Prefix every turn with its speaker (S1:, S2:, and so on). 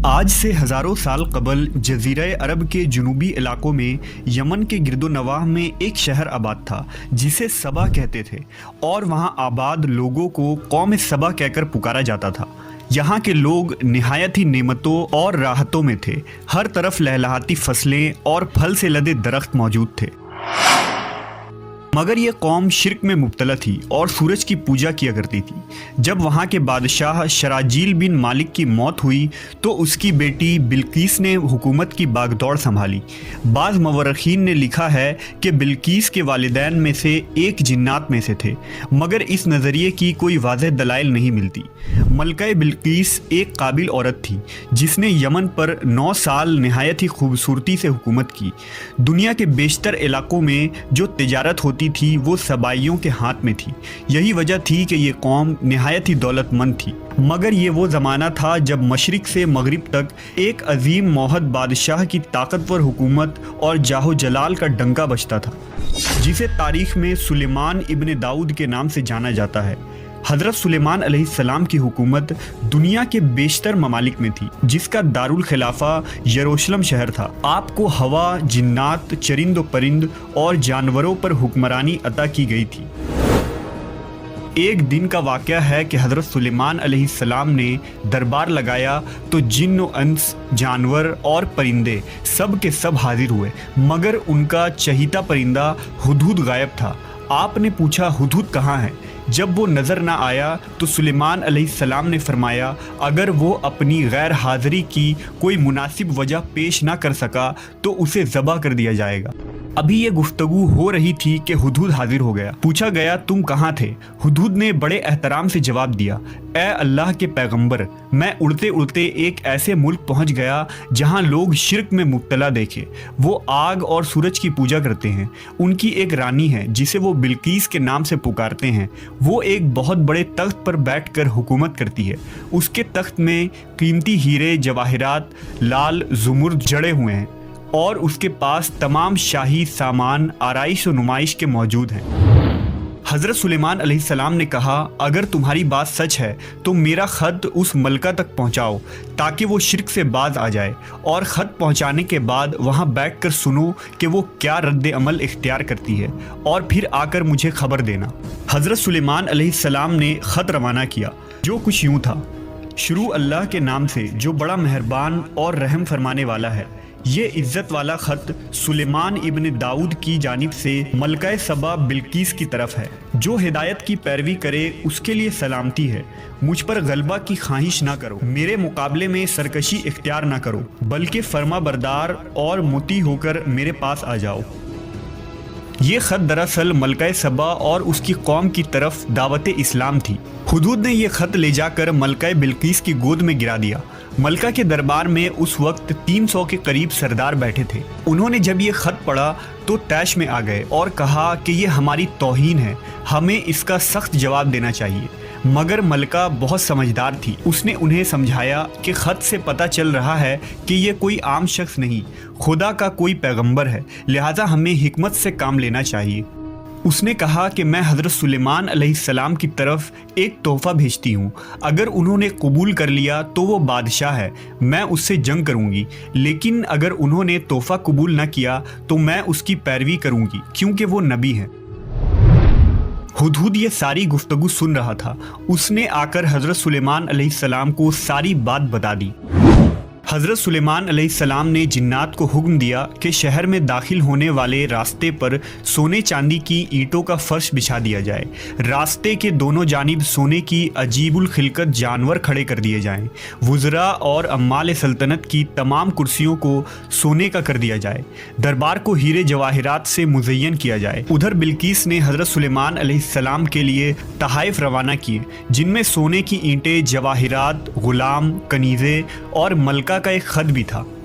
S1: آج سے ہزاروں سال قبل جزیرہ عرب کے جنوبی علاقوں میں یمن کے گرد و نواح میں ایک شہر آباد تھا جسے سبا کہتے تھے، اور وہاں آباد لوگوں کو قوم سبا کہہ کر پکارا جاتا تھا۔ یہاں کے لوگ نہایت ہی نعمتوں اور راحتوں میں تھے، ہر طرف لہلہاتی فصلیں اور پھل سے لدے درخت موجود تھے۔ مگر یہ قوم شرک میں مبتلا تھی اور سورج کی پوجا کیا کرتی تھی۔ جب وہاں کے بادشاہ شراجیل بن مالک کی موت ہوئی تو اس کی بیٹی بلقیس نے حکومت کی باغ دوڑ سنبھالی۔ بعض مورخین نے لکھا ہے کہ بلقیس کے والدین میں سے ایک جنات میں سے تھے، مگر اس نظریے کی کوئی واضح دلائل نہیں ملتی۔ ملکہ بلقیس ایک قابل عورت تھی جس نے یمن پر 9 سال نہایت ہی خوبصورتی سے حکومت کی۔ دنیا کے بیشتر علاقوں میں جو تجارت ہوتی تھی وہ سبائیوں کے ہاتھ میں تھی۔ یہی وجہ تھی کہ یہ قوم نہایت ہی دولت مند تھی، مگر یہ وہ زمانہ تھا جب مشرق سے مغرب تک ایک عظیم موحد بادشاہ کی طاقتور حکومت اور جاہ و جلال کا ڈنکا بجتا تھا، جسے تاریخ میں سلیمان ابن داؤد کے نام سے جانا جاتا ہے۔ حضرت سلیمان علیہ السلام کی حکومت دنیا کے بیشتر ممالک میں تھی، جس کا دارالخلافہ یروشلم شہر تھا۔ آپ کو ہوا، جنات، چرند و پرند اور جانوروں پر حکمرانی عطا کی گئی تھی۔ ایک دن کا واقعہ ہے کہ حضرت سلیمان علیہ السلام نے دربار لگایا تو جن و انس، جانور اور پرندے سب کے سب حاضر ہوئے، مگر ان کا چہیتا پرندہ ہدہد غائب تھا۔ آپ نے پوچھا ہدہد کہاں ہے؟ جب وہ نظر نہ آیا تو سلیمان علیہ السلام نے فرمایا اگر وہ اپنی غیر حاضری کی کوئی مناسب وجہ پیش نہ کر سکا تو اسے ذبح کر دیا جائے گا۔ ابھی یہ گفتگو ہو رہی تھی کہ ہدہد حاضر ہو گیا۔ پوچھا گیا تم کہاں تھے؟ ہدہد نے بڑے احترام سے جواب دیا، اے اللہ کے پیغمبر، میں اڑتے اڑتے ایک ایسے ملک پہنچ گیا جہاں لوگ شرک میں مبتلا دیکھے۔ وہ آگ اور سورج کی پوجا کرتے ہیں۔ ان کی ایک رانی ہے جسے وہ بلقیس کے نام سے پکارتے ہیں۔ وہ ایک بہت بڑے تخت پر بیٹھ کر حکومت کرتی ہے۔ اس کے تخت میں قیمتی ہیرے جواہرات لال زمرد جڑے ہوئے ہیں، اور اس کے پاس تمام شاہی سامان آرائش و نمائش کے موجود ہیں۔ حضرت سلیمان علیہ السلام نے کہا اگر تمہاری بات سچ ہے تو میرا خط اس ملکہ تک پہنچاؤ تاکہ وہ شرک سے باز آ جائے، اور خط پہنچانے کے بعد وہاں بیٹھ کر سنو کہ وہ کیا رد عمل اختیار کرتی ہے، اور پھر آ کر مجھے خبر دینا۔ حضرت سلیمان علیہ السلام نے خط روانہ کیا، جو کچھ یوں تھا: شروع اللہ کے نام سے جو بڑا مہربان اور رحم فرمانے والا ہے۔ یہ عزت والا خط سلیمان ابن داؤد کی جانب سے ملکہ سبا بلقیس کی طرف ہے۔ جو ہدایت کی پیروی کرے اس کے لیے سلامتی ہے۔ مجھ پر غلبہ کی خواہش نہ کرو، میرے مقابلے میں سرکشی اختیار نہ کرو، بلکہ فرما بردار اور مطیع ہو کر میرے پاس آ جاؤ۔ یہ خط دراصل ملکہ سبا اور اس کی قوم کی طرف دعوت اسلام تھی۔ ہدہد نے یہ خط لے جا کر ملکہ بلقیس کی گود میں گرا دیا۔ ملکہ کے دربار میں اس وقت 300 کے قریب سردار بیٹھے تھے۔ انہوں نے جب یہ خط پڑھا تو طیش میں آ گئے اور کہا کہ یہ ہماری توہین ہے، ہمیں اس کا سخت جواب دینا چاہیے۔ مگر ملکہ بہت سمجھدار تھی، اس نے انہیں سمجھایا کہ خط سے پتہ چل رہا ہے کہ یہ کوئی عام شخص نہیں، خدا کا کوئی پیغمبر ہے، لہٰذا ہمیں حکمت سے کام لینا چاہیے۔ اس نے کہا کہ میں حضرت سلیمان علیہ السلام کی طرف ایک تحفہ بھیجتی ہوں، اگر انہوں نے قبول کر لیا تو وہ بادشاہ ہے، میں اس سے جنگ کروں گی، لیکن اگر انہوں نے تحفہ قبول نہ کیا تو میں اس کی پیروی کروں گی کیونکہ وہ نبی ہے۔ ہدہد یہ ساری گفتگو سن رہا تھا۔ اس نے آ کر حضرت سلیمان علیہ السلام کو ساری بات بتا دی۔ حضرت سلیمان علیہ السلام نے جنات کو حکم دیا کہ شہر میں داخل ہونے والے راستے پر سونے چاندی کی اینٹوں کا فرش بچھا دیا جائے۔ راستے کے دونوں جانب سونے کی عجیب الخلقت جانور کھڑے کر دیے جائیں۔ وزراء اور عمال سلطنت کی تمام کرسیوں کو سونے کا کر دیا جائے۔ دربار کو ہیرے جواہرات سے مزین کیا جائے۔ ادھر بلقیس نے حضرت سلیمان علیہ السلام کے لیے تحائف روانہ کیے، جن میں سونے کی اینٹیں، جواہرات، غلام، کنیزیں اور ملکہ کا ایک خط بھی تھا۔